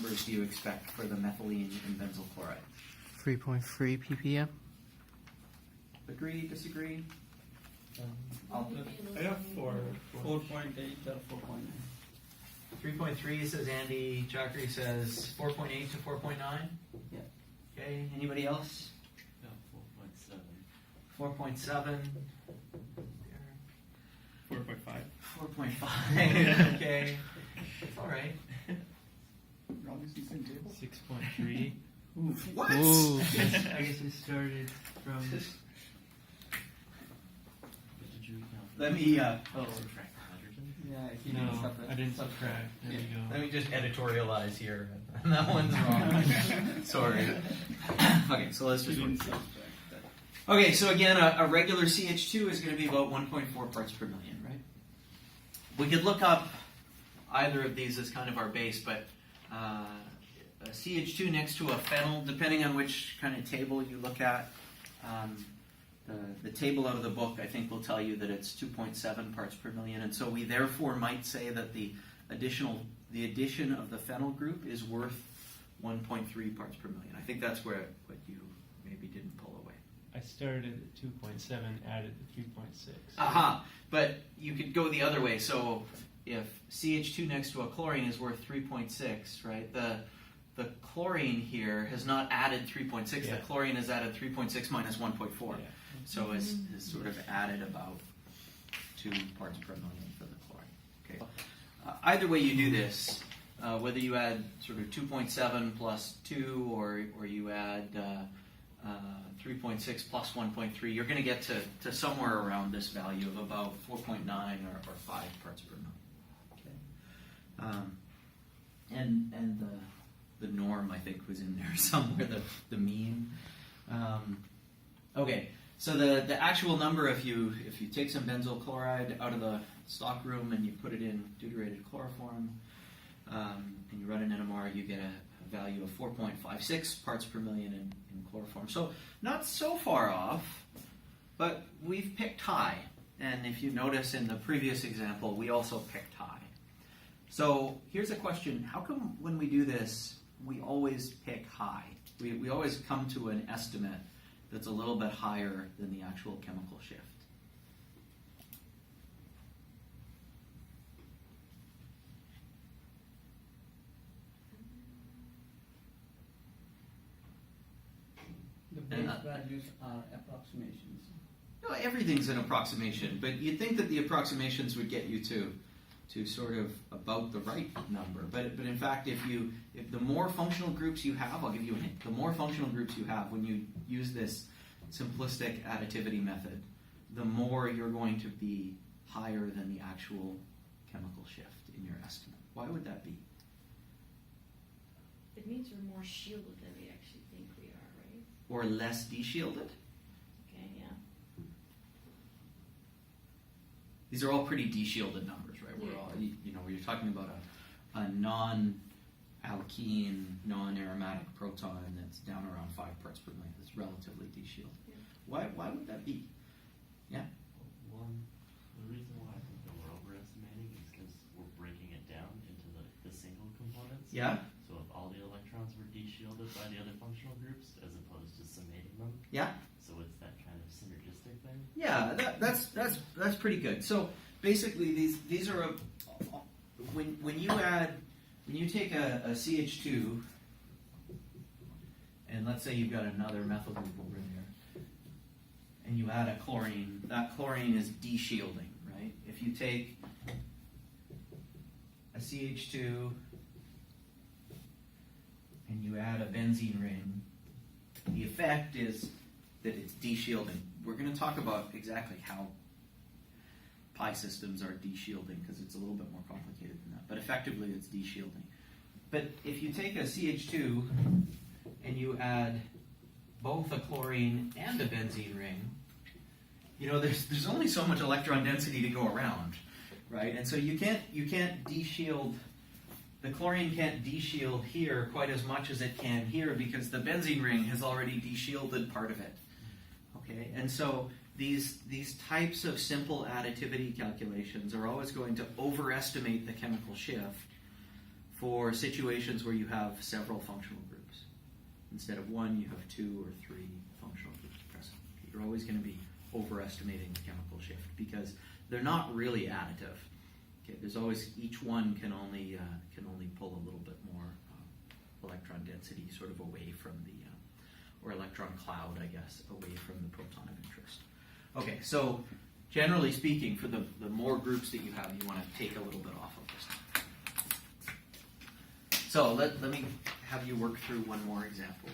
numbers do you expect for the methylene and benzyl chloride? 3.3 ppm. Agree, disagree? I have 4.8 or 4.9. 3.3 says Andy. Chakri says 4.8 to 4.9. Yeah. Okay. Anybody else? Yeah, 4.7. 4.7. 4.5. 4.5. Okay. It's all right. Robbie's the same table. 6.3. What? Ooh. I guess it started from. What did you count? Let me. Oh, subtract hydrogen. Yeah, he No, didn't separate. I didn't subtract. There you Let go. me just editorialize here. That one's wrong. Sorry. Okay, so let's He just. didn't subtract that. Okay, so again, a regular CH2 is going to be about 1.4 parts per million, right? We could look up either of these as kind of our base, but a CH2 next to a phenyl, depending on which kind of table you look at, the table out of the book, I think, will tell you that it's 2.7 parts per million, and so we therefore might say that the addition of the phenyl group is worth 1.3 parts per million. I think that's what you maybe didn't pull away. I started at 2.7, added the 3.6. Aha! But you could go the other way. So if CH2 next to a chlorine is worth 3.6, right? The chlorine here has not added 3.6. Yeah. The chlorine has added 3.6 minus 1.4. Yeah. So is sort of added about 2 parts per million for the chlorine. Okay. Either way you do this, whether you add sort of 2.7 plus 2 or you add 3.6 plus 1.3, you're going to get to somewhere around this value of about 4.9 or 5 parts per million. Okay. And the norm, I think, was in there somewhere, the mean. Okay, so the actual number, if you take some benzyl chloride out of the stock room and you put it in deuterated chloroform and you run an NMR, you get a value of 4.56 parts per million in chloroform. So not so far off, but we've picked high. And if you notice in the previous example, we also picked high. So here's a question. How come when we do this, we always pick high? We always come to an estimate that's a little bit higher than the actual chemical shift. The base values are approximations. No, everything's an approximation, but you'd think that the approximations would get you to sort of about the right number. But in fact, if the more functional groups you have, I'll give you a hint. The more functional groups you have when you use this simplistic additivity method, the more you're going to be higher than the actual chemical shift in your estimate. Why would that be? It means we're more shielded than we actually think we are, right? Or less deshielded? Okay, yeah. These are all pretty deshielded numbers, right? We're all, you're talking about a non-alkene, non-aromatic proton that's down around 5 parts per million. It's relatively deshielded. Yeah. Why would that be? Yeah? One, the reason why I think that we're overestimating is because we're breaking it down into the single components. Yeah? So if all the electrons were deshielded by the other functional groups as opposed to summating them, Yeah? so it's that kind of synergistic thing. Yeah, that's pretty good. So basically, these are when you take a CH2, and let's say you've got another methyl group over there, and you add a chlorine. That chlorine is deshielding, right? If you take a CH2 and you add a benzene ring, the effect is that it's deshielding. We're going to talk about exactly how pi systems are deshielding because it's a little bit more complicated than that. But effectively, it's deshielding. But if you take a CH2 and you add both a chlorine and a benzene ring, there's only so much electron density to go around, right? And so you can't deshield. The chlorine can't deshield here quite as much as it can here because the benzene ring has already deshielded part of it. Okay, and so these types of simple additivity calculations are always going to overestimate the chemical shift for situations where you have several functional groups. Instead of one, you have 2 or 3 functional groups present. You're always going to be overestimating the chemical shift because they're not really additive. Okay, there's always, each one can only pull a little bit more electron density sort of away from the, or electron cloud, I guess, away from the proton of interest. Okay, so generally speaking, for the more groups that you have, you want to take a little bit off of this. So let me have you work through one more example.